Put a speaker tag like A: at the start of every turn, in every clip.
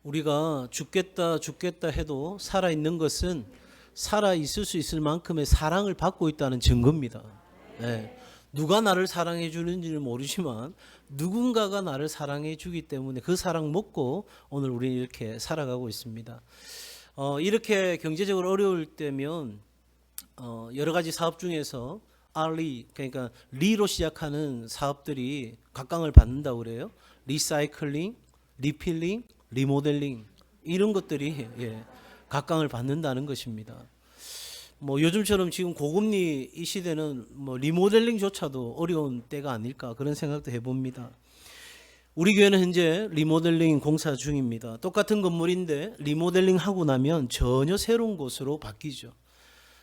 A: 우리가 죽겠다 죽겠다 해도 살아있는 것은 살아있을 수 있을 만큼의 사랑을 받고 있다는 증거입니다. 네. 누가 나를 사랑해 주는지는 모르지만 누군가가 나를 사랑해 주기 때문에 그 사랑 먹고 오늘 우리는 이렇게 살아가고 있습니다. 이렇게 경제적으로 어려울 때면 여러 가지 사업 중에서 R 그러니까 리로 시작하는 사업들이 각광을 받는다고 그래요. 리사이클링, 리필링, 리모델링 이런 것들이 각광을 받는다는 것입니다. 뭐 요즘처럼 지금 고금리 이 시대는 뭐 리모델링조차도 어려운 때가 아닐까 그런 생각도 해봅니다. 우리 교회는 현재 리모델링 공사 중입니다. 똑같은 건물인데 리모델링 하고 나면 전혀 새로운 곳으로 바뀌죠.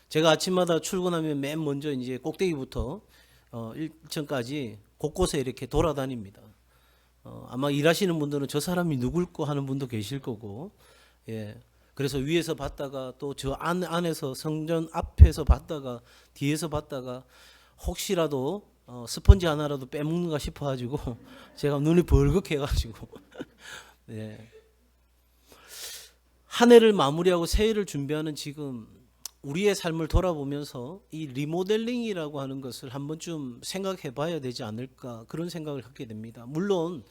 A: 제가 아침마다 출근하면 맨 먼저 이제 꼭대기부터 1층까지 곳곳에 이렇게 돌아다닙니다. 아마 일하시는 분들은 저 사람이 누굴까 하는 분도 계실 거고, 그래서 위에서 봤다가 또 저 안에서 성전 앞에서 봤다가 뒤에서 봤다가 혹시라도 스펀지 하나라도 빼먹는가 싶어가지고 제가 눈이 벌겋해가지고 한 해를 마무리하고 새해를 준비하는 지금 우리의 삶을 돌아보면서 이 리모델링이라고 하는 것을 한 번쯤 생각해 봐야 되지 않을까 그런 생각을 하게 됩니다. 물론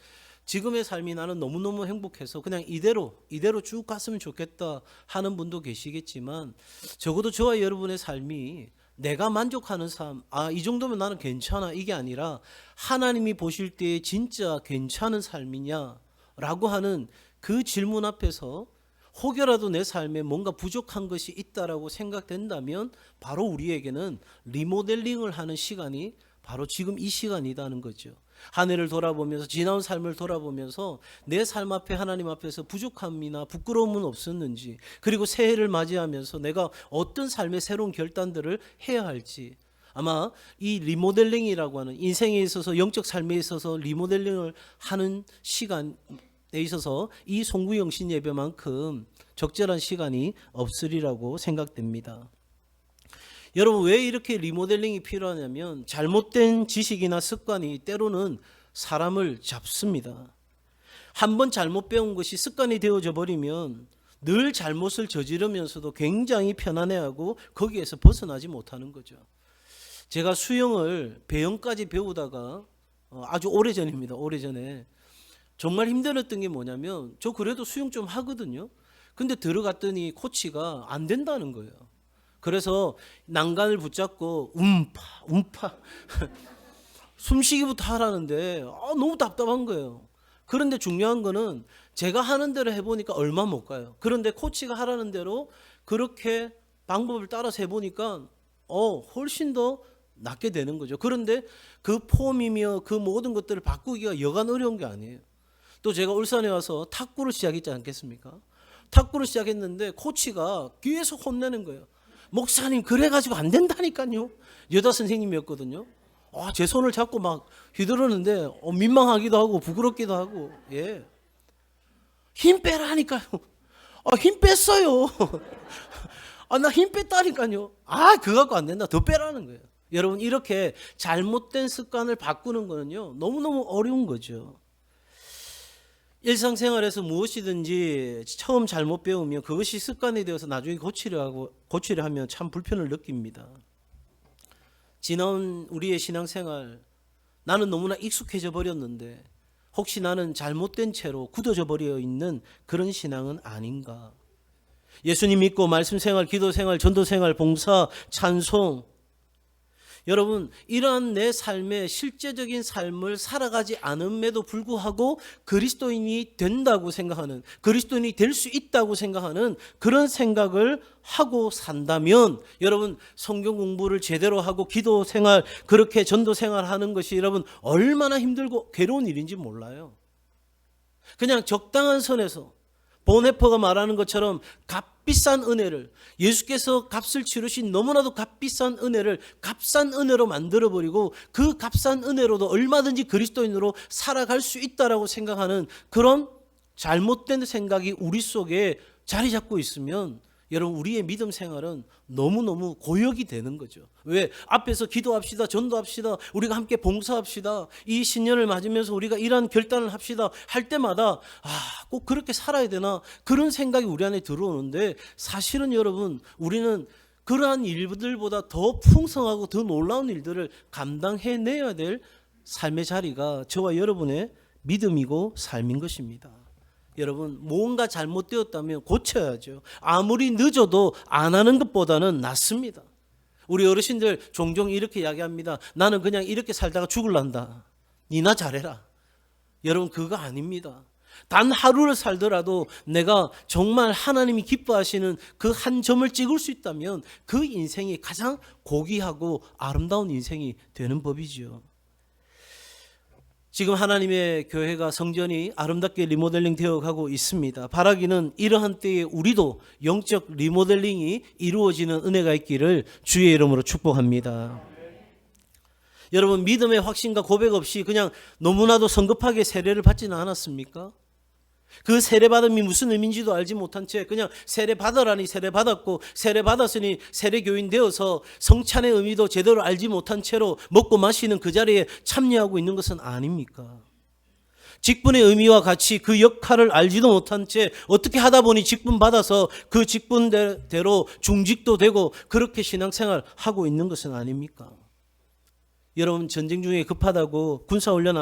A: 지금의 삶이 나는 너무너무 행복해서 그냥 이대로 쭉 갔으면 좋겠다 하는 분도 계시겠지만 적어도 저와 여러분의 삶이 내가 만족하는 삶, 이 정도면 나는 괜찮아 이게 아니라 하나님이 보실 때 진짜 괜찮은 삶이냐라고 하는 그 질문 앞에서 혹여라도 내 삶에 뭔가 부족한 것이 있다라고 생각된다면 바로 우리에게는 리모델링을 하는 시간이 바로 지금 이 시간이라는 거죠. 한 해를 돌아보면서 지나온 삶을 돌아보면서 내 삶 앞에 하나님 앞에서 부족함이나 부끄러움은 없었는지 그리고 새해를 맞이하면서 내가 어떤 삶의 새로운 결단들을 해야 할지 아마 이 리모델링이라고 하는 인생에 있어서 영적 삶에 있어서 리모델링을 하는 시간에 있어서 이 송구영신 예배만큼 적절한 시간이 없으리라고 생각됩니다. 여러분 왜 이렇게 리모델링이 필요하냐면 잘못된 지식이나 습관이 때로는 사람을 잡습니다. 한번 잘못 배운 것이 습관이 되어져 버리면 늘 잘못을 저지르면서도 굉장히 편안해하고 거기에서 벗어나지 못하는 거죠. 제가 수영을 배영까지 배우다가 아주 오래전입니다. 오래전에 정말 힘들었던 게 뭐냐면 저 그래도 수영 좀 하거든요. 근데 들어갔더니 코치가 안 된다는 거예요. 그래서 난간을 붙잡고 움파 숨쉬기부터 하라는데 너무 답답한 거예요. 그런데 중요한 거는 제가 하는 대로 해보니까 얼마 못 가요. 그런데 코치가 하라는 대로 그렇게 방법을 따라서 해보니까 훨씬 더 낫게 되는 거죠. 그런데 그 폼이며 그 모든 것들을 바꾸기가 여간 어려운 게 아니에요. 또 제가 울산에 와서 탁구를 시작했지 않겠습니까? 탁구를 시작했는데 코치가 계속 혼내는 거예요. 목사님 그래가지고 안 된다니까요. 여자 선생님이었거든요. 제 손을 잡고 막 휘두르는데 민망하기도 하고 부끄럽기도 하고 힘 빼라니까요. 힘 뺐어요. 나 힘 뺐다니까요. 그거 갖고 안 된다. 더 빼라는 거예요. 여러분 이렇게 잘못된 습관을 바꾸는 거는요 너무너무 어려운 거죠. 일상생활에서 무엇이든지 처음 잘못 배우면 그것이 습관이 되어서 나중에 고치려 하면 참 불편을 느낍니다. 지나온 우리의 신앙생활 나는 너무나 익숙해져 버렸는데 혹시 나는 잘못된 채로 굳어져 버려 있는 그런 신앙은 아닌가. 예수님 믿고 말씀생활, 기도생활, 전도생활, 봉사, 찬송 여러분 이러한 내 삶의 실제적인 삶을 살아가지 않음에도 불구하고 그리스도인이 된다고 생각하는 그리스도인이 될 수 있다고 생각하는 그런 생각을 하고 산다면 여러분 성경 공부를 제대로 하고 기도 생활 그렇게 전도 생활하는 것이 여러분 얼마나 힘들고 괴로운 일인지 몰라요. 그냥 적당한 선에서 보네퍼가 말하는 것처럼 값비싼 은혜를 예수께서 값을 치르신 너무나도 값비싼 은혜를 값싼 은혜로 만들어버리고 그 값싼 은혜로도 얼마든지 그리스도인으로 살아갈 수 있다라고 생각하는 그런 잘못된 생각이 우리 속에 자리 잡고 있으면 여러분 우리의 믿음 생활은 너무너무 고역이 되는 거죠. 왜? 앞에서 기도합시다. 전도합시다. 우리가 함께 봉사합시다. 이 신년을 맞으면서 우리가 이러한 결단을 합시다. 할 때마다 꼭 그렇게 살아야 되나? 그런 생각이 우리 안에 들어오는데 사실은 여러분 우리는 그러한 일들보다 더 풍성하고 더 놀라운 일들을 감당해내야 될 삶의 자리가 저와 여러분의 믿음이고 삶인 것입니다. 여러분 뭔가 잘못되었다면 고쳐야죠. 아무리 늦어도 안 하는 것보다는 낫습니다. 우리 어르신들 종종 이렇게 이야기합니다. 나는 그냥 이렇게 살다가 죽을란다. 니나 잘해라. 여러분 그거 아닙니다. 단 하루를 살더라도 내가 정말 하나님이 기뻐하시는 그 한 점을 찍을 수 있다면 그 인생이 가장 고귀하고 아름다운 인생이 되는 법이지요. 지금 하나님의 교회가 성전이 아름답게 리모델링 되어가고 있습니다. 바라기는 이러한 때에 우리도 영적 리모델링이 이루어지는 은혜가 있기를 주의 이름으로 축복합니다. 여러분 믿음의 확신과 고백 없이 그냥 너무나도 성급하게 세례를 받지는 않았습니까? 그 세례받음이 무슨 의미인지도 알지 못한 채 그냥 세례받으라니 세례받았고 세례받았으니 세례교인 되어서 성찬의 의미도 제대로 알지 못한 채로 먹고 마시는 그 자리에 참여하고 있는 것은 아닙니까? 직분의 의미와 같이 그 역할을 알지도 못한 채 어떻게 하다 보니 직분 받아서 그 직분대로 중직도 되고 그렇게 신앙생활 하고 있는 것은 아닙니까? 여러분 전쟁 중에 급하다고 군사훈련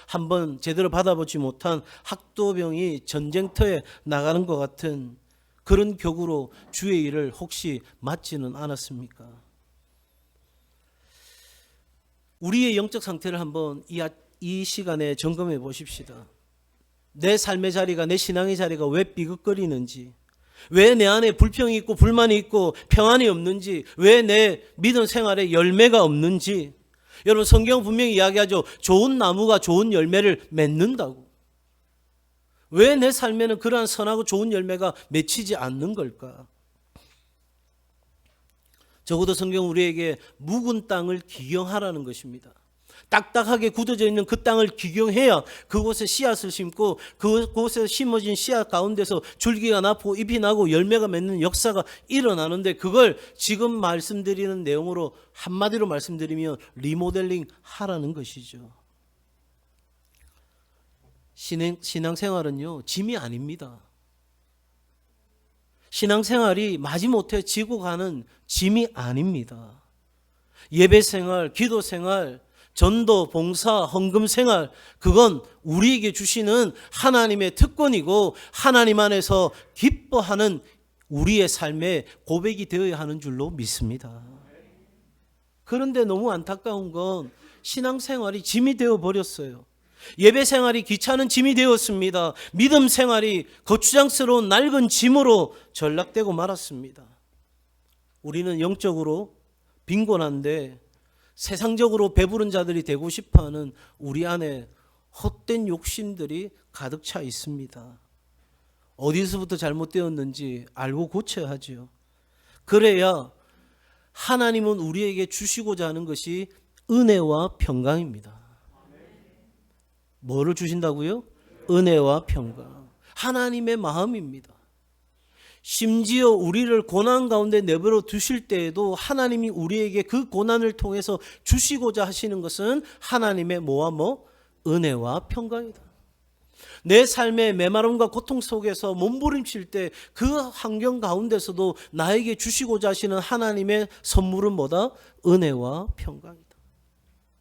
A: 한번 제대로 받아보지 못한 학도병이 전쟁터에 나가는 것 같은 그런 격으로 주의 일을 혹시 맡지는 않았습니까? 우리의 영적 상태를 한번 이 시간에 점검해 보십시다. 내 삶의 자리가 내 신앙의 자리가 왜 삐걱거리는지, 왜 내 안에 불평이 있고 불만이 있고 평안이 없는지, 왜 내 믿음 생활에 열매가 없는지. 여러분 성경 분명히 이야기하죠. 좋은 나무가 좋은 열매를 맺는다고. 왜 내 삶에는 그러한 선하고 좋은 열매가 맺히지 않는 걸까? 적어도 성경 우리에게 묵은 땅을 기경하라는 것입니다. 딱딱하게 굳어져 있는 그 땅을 기경해야 그곳에 씨앗을 심고 그곳에 심어진 씨앗 가운데서 줄기가 나고 잎이 나고 열매가 맺는 역사가 일어나는데 그걸 지금 말씀드리는 내용으로 한마디로 말씀드리면 리모델링 하라는 것이죠. 신앙생활은요 짐이 아닙니다. 신앙생활이 마지못해 지고 가는 짐이 아닙니다. 예배생활, 기도생활, 전도, 봉사, 헌금생활 그건 우리에게 주시는 하나님의 특권이고 하나님 안에서 기뻐하는 우리의 삶의 고백이 되어야 하는 줄로 믿습니다. 그런데 너무 안타까운 건 신앙생활이 짐이 되어버렸어요. 예배생활이 귀찮은 짐이 되었습니다. 믿음생활이 거추장스러운 낡은 짐으로 전락되고 말았습니다. 우리는 영적으로 빈곤한데 세상적으로 배부른 자들이 되고 싶어하는 우리 안에 헛된 욕심들이 가득 차 있습니다. 어디서부터 잘못되었는지 알고 고쳐야 하죠. 그래야 하나님은 우리에게 주시고자 하는 것이 은혜와 평강입니다. 뭐를 주신다고요? 은혜와 평강. 하나님의 마음입니다. 심지어 우리를 고난 가운데 내버려 두실 때에도 하나님이 우리에게 그 고난을 통해서 주시고자 하시는 것은 하나님의 뭐와 뭐? 은혜와 평강이다. 내 삶의 메마름과 고통 속에서 몸부림칠 때 그 환경 가운데서도 나에게 주시고자 하시는 하나님의 선물은 뭐다? 은혜와 평강이다.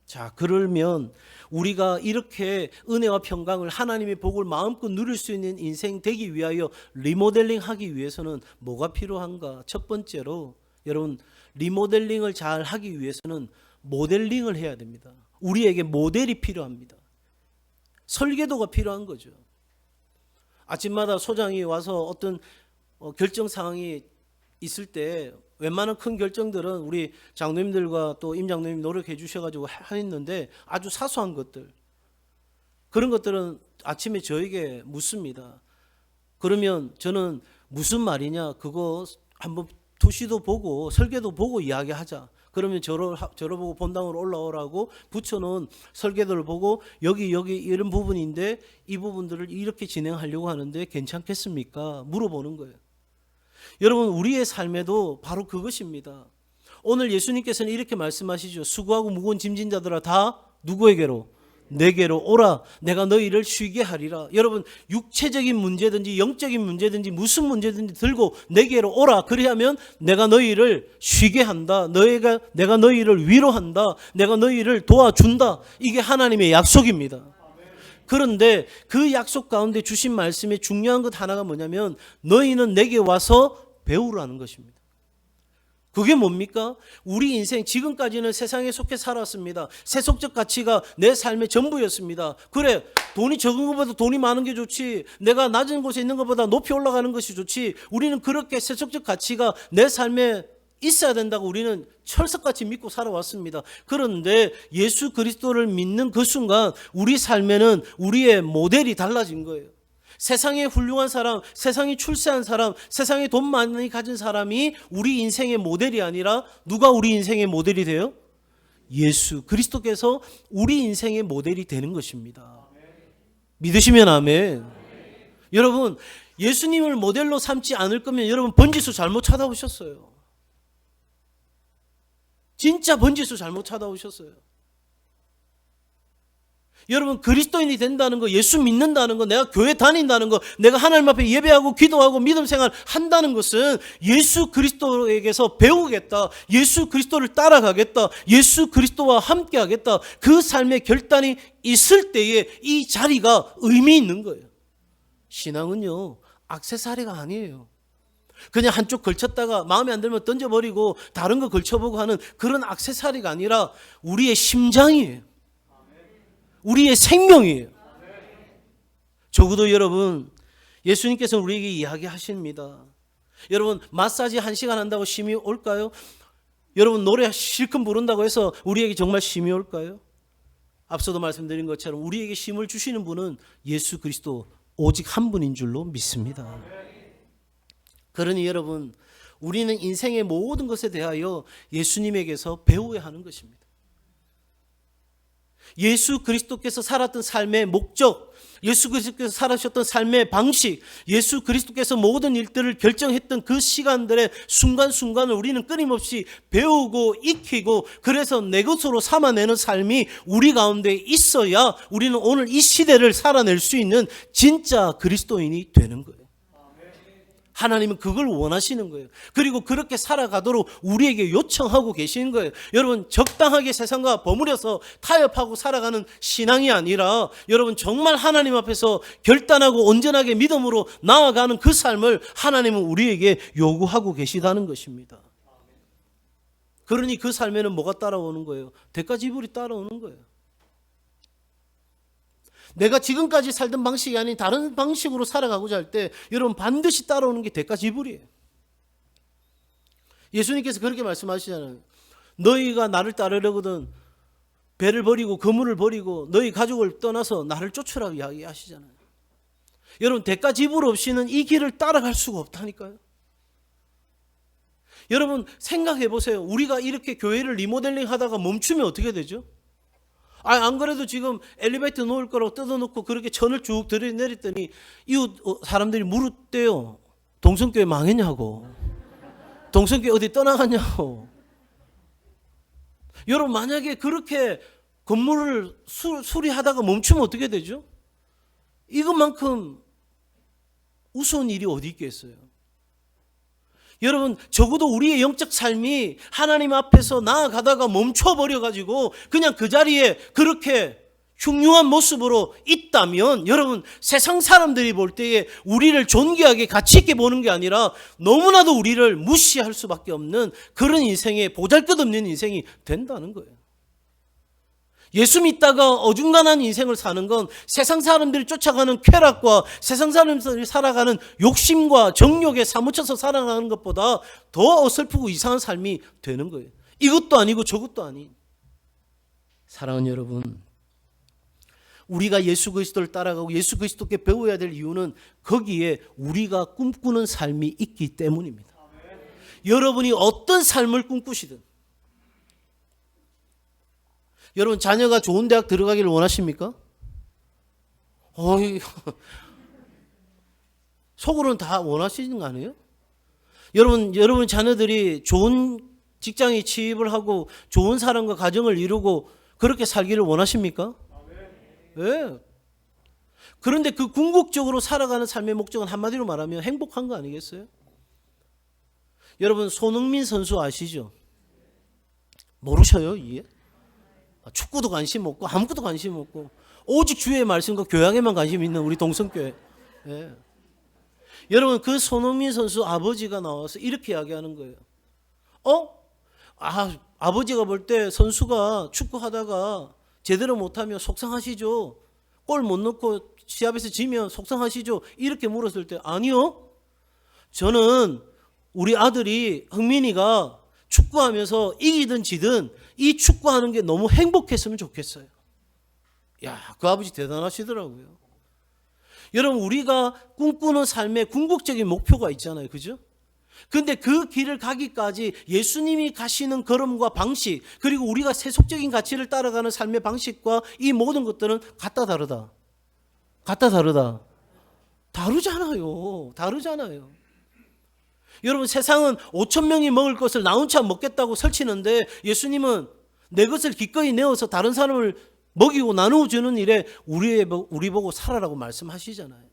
A: 자, 그러면 우리가 이렇게 은혜와 평강을 하나님의 복을 마음껏 누릴 수 있는 인생 되기 위하여 리모델링 하기 위해서는 뭐가 필요한가? 첫 번째로 여러분 리모델링을 잘 하기 위해서는 모델링을 해야 됩니다. 우리에게 모델이 필요합니다. 설계도가 필요한 거죠. 아침마다 소장이 와서 어떤 결정 사항이 있을 때 웬만한 큰 결정들은 우리 장로님들과 또 임장로님이 노력해 주셔가지고 했는데 아주 사소한 것들 그런 것들은 아침에 저에게 묻습니다. 그러면 저는 무슨 말이냐 그거 한번 투시도 보고 설계도 보고 이야기하자. 그러면 저를 보고 본당으로 올라오라고 붙여놓은 설계도를 보고 여기 이런 부분인데 이 부분들을 이렇게 진행하려고 하는데 괜찮겠습니까? 물어보는 거예요. 여러분, 우리의 삶에도 바로 그것입니다. 오늘 예수님께서는 이렇게 말씀하시죠. 수고하고 무거운 짐진 자들아 다 누구에게로? 내게로 오라. 내가 너희를 쉬게 하리라. 여러분, 육체적인 문제든지 영적인 문제든지 무슨 문제든지 들고 내게로 오라. 그리하면 내가 너희를 쉬게 한다. 내가 너희를 위로한다. 내가 너희를 도와준다. 이게 하나님의 약속입니다. 그런데 그 약속 가운데 주신 말씀에 중요한 것 하나가 뭐냐면 너희는 내게 와서 배우라는 것입니다. 그게 뭡니까? 우리 인생 지금까지는 세상에 속해 살았습니다. 세속적 가치가 내 삶의 전부였습니다. 그래, 돈이 적은 것보다 돈이 많은 게 좋지, 내가 낮은 곳에 있는 것보다 높이 올라가는 것이 좋지, 우리는 그렇게 세속적 가치가 내 삶에 있어야 된다고 우리는 철석같이 믿고 살아왔습니다. 그런데 예수 그리스도를 믿는 그 순간 우리 삶에는 우리의 모델이 달라진 거예요. 세상에 훌륭한 사람, 세상에 출세한 사람, 세상에 돈 많이 가진 사람이 우리 인생의 모델이 아니라 누가 우리 인생의 모델이 돼요? 예수 그리스도께서 우리 인생의 모델이 되는 것입니다. 믿으시면 아멘. 여러분, 예수님을 모델로 삼지 않을 거면 여러분 번지수 잘못 찾아오셨어요. 진짜 번지수 잘못 찾아오셨어요. 여러분, 그리스도인이 된다는 거, 예수 믿는다는 거, 내가 교회 다닌다는 거, 내가 하나님 앞에 예배하고 기도하고 믿음 생활 한다는 것은 예수 그리스도에게서 배우겠다, 예수 그리스도를 따라가겠다, 예수 그리스도와 함께 하겠다, 그 삶의 결단이 있을 때에 이 자리가 의미 있는 거예요. 신앙은요, 액세서리가 아니에요. 그냥 한쪽 걸쳤다가 마음에 안 들면 던져버리고 다른 거 걸쳐보고 하는 그런 액세서리가 아니라 우리의 심장이에요. 우리의 생명이에요. 적어도 여러분, 예수님께서 우리에게 이야기하십니다. 여러분, 마사지 1시간 한다고 심이 올까요? 여러분, 노래 실컷 부른다고 해서 우리에게 정말 심이 올까요? 앞서도 말씀드린 것처럼 우리에게 심을 주시는 분은 예수 그리스도 오직 한 분인 줄로 믿습니다. 그러니 여러분, 우리는 인생의 모든 것에 대하여 예수님에게서 배워야 하는 것입니다. 예수 그리스도께서 살았던 삶의 목적, 예수 그리스도께서 살아셨던 삶의 방식, 예수 그리스도께서 모든 일들을 결정했던 그 시간들의 순간순간을 우리는 끊임없이 배우고 익히고 그래서 내 것으로 삼아내는 삶이 우리 가운데 있어야 우리는 오늘 이 시대를 살아낼 수 있는 진짜 그리스도인이 되는 거예요. 하나님은 그걸 원하시는 거예요. 그리고 그렇게 살아가도록 우리에게 요청하고 계시는 거예요. 여러분, 적당하게 세상과 버무려서 타협하고 살아가는 신앙이 아니라 여러분 정말 하나님 앞에서 결단하고 온전하게 믿음으로 나아가는 그 삶을 하나님은 우리에게 요구하고 계시다는 것입니다. 그러니 그 삶에는 뭐가 따라오는 거예요? 대가 지불이 따라오는 거예요. 내가 지금까지 살던 방식이 아닌 다른 방식으로 살아가고자 할 때 여러분 반드시 따라오는 게 대가 지불이에요. 예수님께서 그렇게 말씀하시잖아요. 너희가 나를 따르려거든 배를 버리고 그물을 버리고 너희 가족을 떠나서 나를 쫓으라고 이야기하시잖아요. 여러분, 대가 지불 없이는 이 길을 따라갈 수가 없다니까요. 여러분 생각해 보세요. 우리가 이렇게 교회를 리모델링 하다가 멈추면 어떻게 되죠? 안 그래도 지금 엘리베이터 놓을 거라고 뜯어놓고 그렇게 천을 쭉 들이내렸더니 이웃 사람들이 물었대요. 동성교회 망했냐고. 동성교회 어디 떠나갔냐고. 여러분, 만약에 그렇게 건물을 수리하다가 멈추면 어떻게 되죠? 이것만큼 우스운 일이 어디 있겠어요? 여러분, 적어도 우리의 영적 삶이 하나님 앞에서 나아가다가 멈춰버려가지고 그냥 그 자리에 그렇게 흉흉한 모습으로 있다면 여러분, 세상 사람들이 볼 때에 우리를 존귀하게 가치 있게 보는 게 아니라 너무나도 우리를 무시할 수밖에 없는 그런 인생의 보잘것없는 인생이 된다는 거예요. 예수 믿다가 어중간한 인생을 사는 건 세상 사람들이 쫓아가는 쾌락과 세상 사람들이 살아가는 욕심과 정욕에 사무쳐서 살아가는 것보다 더 어설프고 이상한 삶이 되는 거예요. 이것도 아니고 저것도 아닌. 사랑하는 여러분, 우리가 예수 그리스도를 따라가고 예수 그리스도께 배워야 될 이유는 거기에 우리가 꿈꾸는 삶이 있기 때문입니다. 여러분이 어떤 삶을 꿈꾸시든, 여러분 자녀가 좋은 대학 들어가기를 원하십니까? 속으로는 다 원하시는 거 아니에요? 여러분 자녀들이 좋은 직장에 취업을 하고 좋은 사람과 가정을 이루고 그렇게 살기를 원하십니까? 네. 그런데 그 궁극적으로 살아가는 삶의 목적은 한마디로 말하면 행복한 거 아니겠어요? 여러분 손흥민 선수 아시죠? 모르셔요? 이게? 축구도 관심 없고 아무것도 관심 없고 오직 주의 말씀과 교양에만 관심 있는 우리 동성교회. 네. 여러분 그 손흥민 선수 아버지가 나와서 이렇게 이야기하는 거예요. 아버지가 볼 때 선수가 축구하다가 제대로 못하면 속상하시죠? 골 못 넣고 시합에서 지면 속상하시죠? 이렇게 물었을 때 아니요. 저는 우리 아들이 흥민이가 축구하면서 이기든 지든 이 축구하는 게 너무 행복했으면 좋겠어요. 야, 그 아버지 대단하시더라고요. 여러분 우리가 꿈꾸는 삶에 궁극적인 목표가 있잖아요. 그죠? 근데 그 길을 가기까지 예수님이 가시는 걸음과 방식 그리고 우리가 세속적인 가치를 따라가는 삶의 방식과 이 모든 것들은 같다 다르다. 같다 다르다. 다르잖아요. 여러분 세상은 5천 명이 먹을 것을 나 혼자 먹겠다고 설치는데 예수님은 내 것을 기꺼이 내어서 다른 사람을 먹이고 나누어 주는 일에 우리 보고 살아라고 말씀하시잖아요.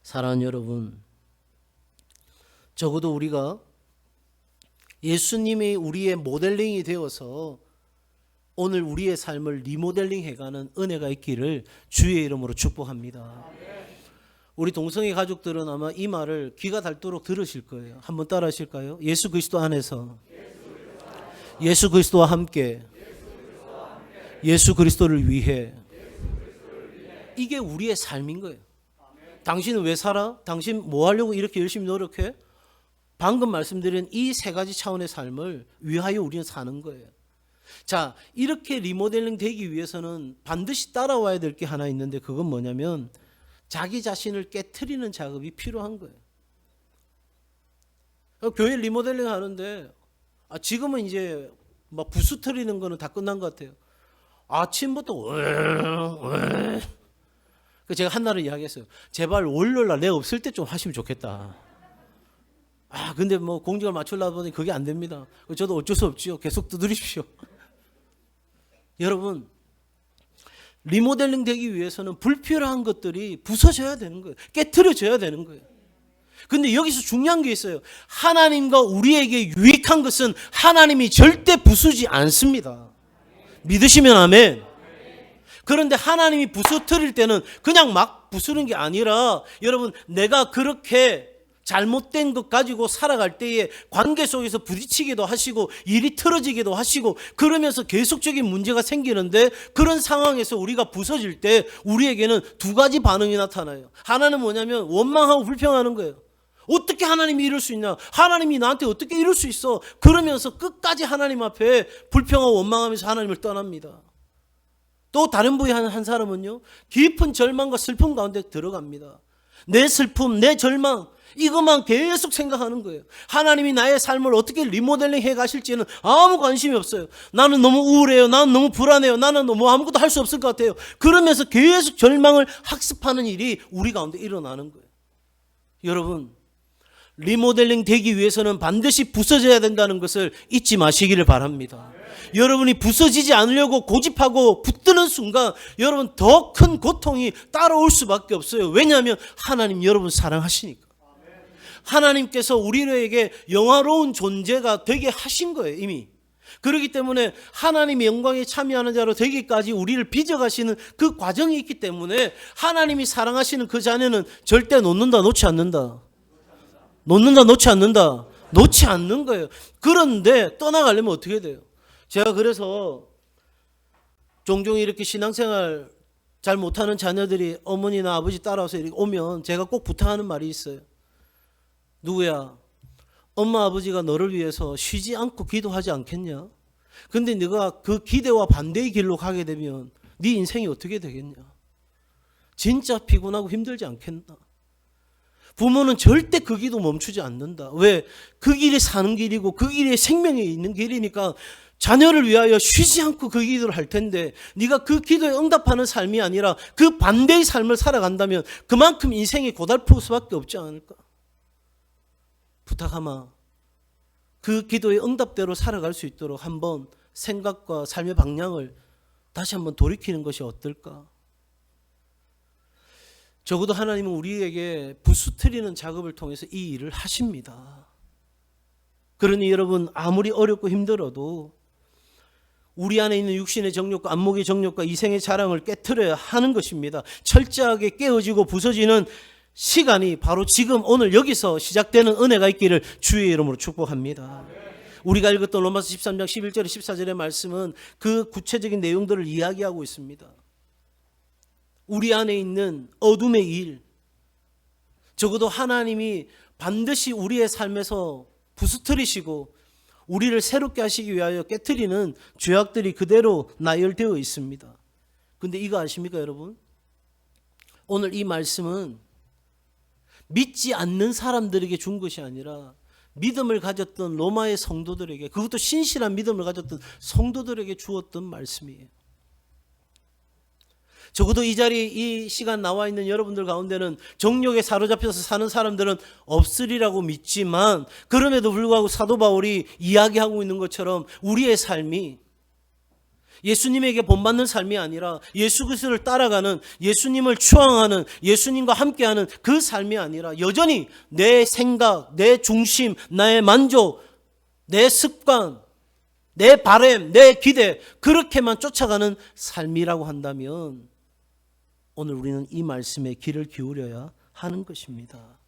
A: 사랑하는 여러분, 적어도 우리가 예수님이 우리의 모델링이 되어서 오늘 우리의 삶을 리모델링 해가는 은혜가 있기를 주의 이름으로 축복합니다. 우리 동성애 가족들은 아마 이 말을 귀가 닳도록 들으실 거예요. 한번 따라 하실까요? 예수 그리스도 안에서 예수 그리스도와 함께 예수 그리스도를 위해 이게 우리의 삶인 거예요. 당신은 왜 살아? 당신 뭐 하려고 이렇게 열심히 노력해? 방금 말씀드린 이 세 가지 차원의 삶을 위하여 우리는 사는 거예요. 자, 이렇게 리모델링 되기 위해서는 반드시 따라와야 될 게 하나 있는데 그건 뭐냐면 자기 자신을 깨트리는 작업이 필요한 거예요. 교회 리모델링 하는데 지금은 이제 막 부수트리는 거는 다 끝난 것 같아요. 아침부터 제가 한날은 이야기했어요. 제발 월요일날 내가 없을 때 좀 하시면 좋겠다. 근데 뭐 공직을 맞추려다 보니 그게 안 됩니다. 저도 어쩔 수 없지요. 계속 두드리십시오. 여러분 리모델링 되기 위해서는 불필요한 것들이 부서져야 되는 거예요. 깨트려져야 되는 거예요. 근데 여기서 중요한 게 있어요. 하나님과 우리에게 유익한 것은 하나님이 절대 부수지 않습니다. 믿으시면 아멘. 그런데 하나님이 부서뜨릴 때는 그냥 막 부수는 게 아니라 여러분 내가 그렇게 잘못된 것 가지고 살아갈 때에 관계 속에서 부딪히기도 하시고 일이 틀어지기도 하시고 그러면서 계속적인 문제가 생기는데 그런 상황에서 우리가 부서질 때 우리에게는 두 가지 반응이 나타나요. 하나는 뭐냐면 원망하고 불평하는 거예요. 어떻게 하나님이 이럴 수 있냐? 하나님이 나한테 어떻게 이럴 수 있어? 그러면서 끝까지 하나님 앞에 불평하고 원망하면서 하나님을 떠납니다. 또 다른 부의 한 사람은요 깊은 절망과 슬픔 가운데 들어갑니다. 내 슬픔, 내 절망 이것만 계속 생각하는 거예요. 하나님이 나의 삶을 어떻게 리모델링 해 가실지는 아무 관심이 없어요. 나는 너무 우울해요. 나는 너무 불안해요. 나는 너무 아무것도 할 수 없을 것 같아요. 그러면서 계속 절망을 학습하는 일이 우리 가운데 일어나는 거예요. 여러분 리모델링 되기 위해서는 반드시 부서져야 된다는 것을 잊지 마시기를 바랍니다. 여러분이 부서지지 않으려고 고집하고 붙드는 순간 여러분 더 큰 고통이 따라올 수밖에 없어요. 왜냐하면 하나님 여러분 사랑하시니까. 하나님께서 우리에게 영화로운 존재가 되게 하신 거예요. 이미. 그렇기 때문에 하나님의 영광에 참여하는 자로 되기까지 우리를 빚어가시는 그 과정이 있기 때문에 하나님이 사랑하시는 그 자녀는 절대 놓는다 놓지 않는다. 놓지 않는 거예요. 그런데 떠나가려면 어떻게 돼요? 제가 그래서 종종 이렇게 신앙생활 잘 못하는 자녀들이 어머니나 아버지 따라와서 이렇게 오면 제가 꼭 부탁하는 말이 있어요. 누구야? 엄마 아버지가 너를 위해서 쉬지 않고 기도하지 않겠냐? 근데 네가 그 기대와 반대의 길로 가게 되면 네 인생이 어떻게 되겠냐? 진짜 피곤하고 힘들지 않겠나? 부모는 절대 그 기도 멈추지 않는다. 왜? 그 길이 사는 길이고 그 길이 생명이 있는 길이니까 자녀를 위하여 쉬지 않고 그 기도를 할 텐데 네가 그 기도에 응답하는 삶이 아니라 그 반대의 삶을 살아간다면 그만큼 인생이 고달플 수밖에 없지 않을까? 부탁하마 그 기도의 응답대로 살아갈 수 있도록 한번 생각과 삶의 방향을 다시 한번 돌이키는 것이 어떨까? 적어도 하나님은 우리에게 부수트리는 작업을 통해서 이 일을 하십니다. 그러니 여러분 아무리 어렵고 힘들어도 우리 안에 있는 육신의 정욕과 안목의 정욕과 이생의 자랑을 깨트려야 하는 것입니다. 철저하게 깨어지고 부서지는 시간이 바로 지금 오늘 여기서 시작되는 은혜가 있기를 주의 이름으로 축복합니다. 우리가 읽었던 로마서 13장 11절 14절의 말씀은 그 구체적인 내용들을 이야기하고 있습니다. 우리 안에 있는 어둠의 일, 적어도 하나님이 반드시 우리의 삶에서 부수트리시고 우리를 새롭게 하시기 위하여 깨트리는 죄악들이 그대로 나열되어 있습니다. 그런데 이거 아십니까 여러분? 오늘 이 말씀은 믿지 않는 사람들에게 준 것이 아니라 믿음을 가졌던 로마의 성도들에게, 그것도 신실한 믿음을 가졌던 성도들에게 주었던 말씀이에요. 적어도 이 자리 이 시간 나와 있는 여러분들 가운데는 정욕에 사로잡혀서 사는 사람들은 없으리라고 믿지만 그럼에도 불구하고 사도 바울이 이야기하고 있는 것처럼 우리의 삶이 예수님에게 본받는 삶이 아니라 예수 그리스도를 따라가는, 예수님을 추앙하는, 예수님과 함께하는 그 삶이 아니라 여전히 내 생각, 내 중심, 나의 만족, 내 습관, 내 바램, 내 기대 그렇게만 쫓아가는 삶이라고 한다면 오늘 우리는 이 말씀에 귀를 기울여야 하는 것입니다.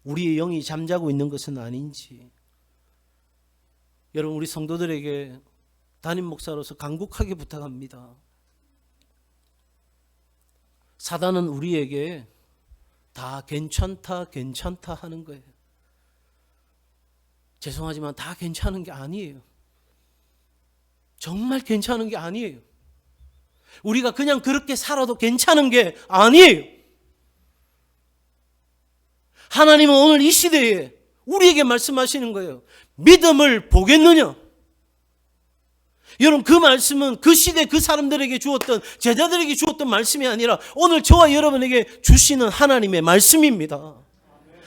A: 우리의 영이 잠자고 있는 것은 아닌지, 여러분 우리 성도들에게 담임 목사로서 간곡하게 부탁합니다. 사단은 우리에게 다 괜찮다 하는 거예요. 죄송하지만 다 괜찮은 게 아니에요. 정말 괜찮은 게 아니에요. 우리가 그냥 그렇게 살아도 괜찮은 게 아니에요. 하나님은 오늘 이 시대에 우리에게 말씀하시는 거예요. 믿음을 보겠느냐? 여러분 그 말씀은 그 시대 그 사람들에게 주었던, 제자들에게 주었던 말씀이 아니라 오늘 저와 여러분에게 주시는 하나님의 말씀입니다.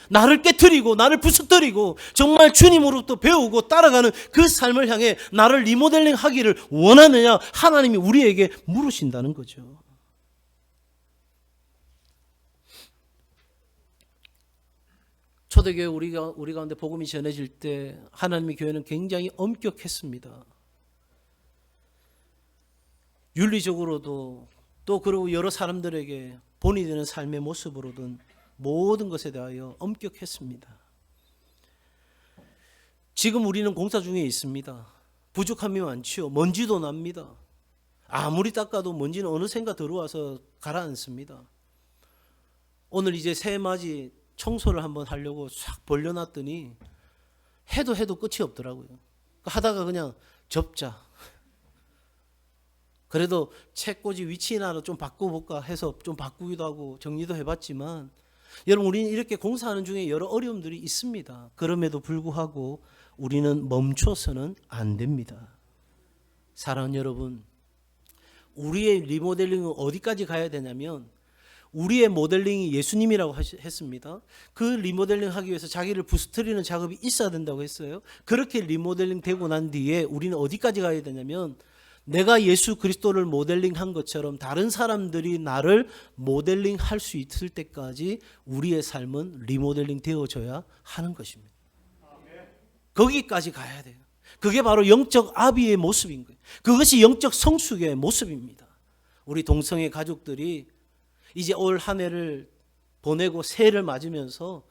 A: 나를 깨트리고 나를 부수뜨리고 정말 주님으로부터 배우고 따라가는 그 삶을 향해 나를 리모델링 하기를 원하느냐, 하나님이 우리에게 물으신다는 거죠. 초대교회 우리 가운데 복음이 전해질 때 하나님의 교회는 굉장히 엄격했습니다. 윤리적으로도 또 그리고 여러 사람들에게 본이 되는 삶의 모습으로든 모든 것에 대하여 엄격했습니다. 지금 우리는 공사 중에 있습니다. 부족함이 많지요. 먼지도 납니다. 아무리 닦아도 먼지는 어느샌가 들어와서 가라앉습니다. 오늘 이제 새해맞이 청소를 한번 하려고 싹 벌려놨더니 해도 끝이 없더라고요. 하다가 그냥 접자. 그래도 책꽂이 위치나 좀 바꿔볼까 해서 좀 바꾸기도 하고 정리도 해봤지만 여러분 우리는 이렇게 공사하는 중에 여러 어려움들이 있습니다. 그럼에도 불구하고 우리는 멈춰서는 안 됩니다. 사랑하는 여러분, 우리의 리모델링은 어디까지 가야 되냐면 우리의 모델링이 예수님이라고 했습니다. 그 리모델링 하기 위해서 자기를 부스트리는 작업이 있어야 된다고 했어요. 그렇게 리모델링 되고 난 뒤에 우리는 어디까지 가야 되냐면 내가 예수 그리스도를 모델링한 것처럼 다른 사람들이 나를 모델링 할 수 있을 때까지 우리의 삶은 리모델링 되어져야 하는 것입니다. 거기까지 가야 돼요. 그게 바로 영적 아비의 모습인 거예요. 그것이 영적 성숙의 모습입니다. 우리 동성애 가족들이 이제 올 한 해를 보내고 새해를 맞으면서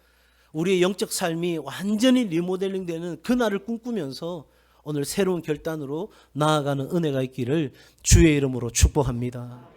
A: 우리의 영적 삶이 완전히 리모델링 되는 그날을 꿈꾸면서 오늘 새로운 결단으로 나아가는 은혜가 있기를 주의 이름으로 축복합니다.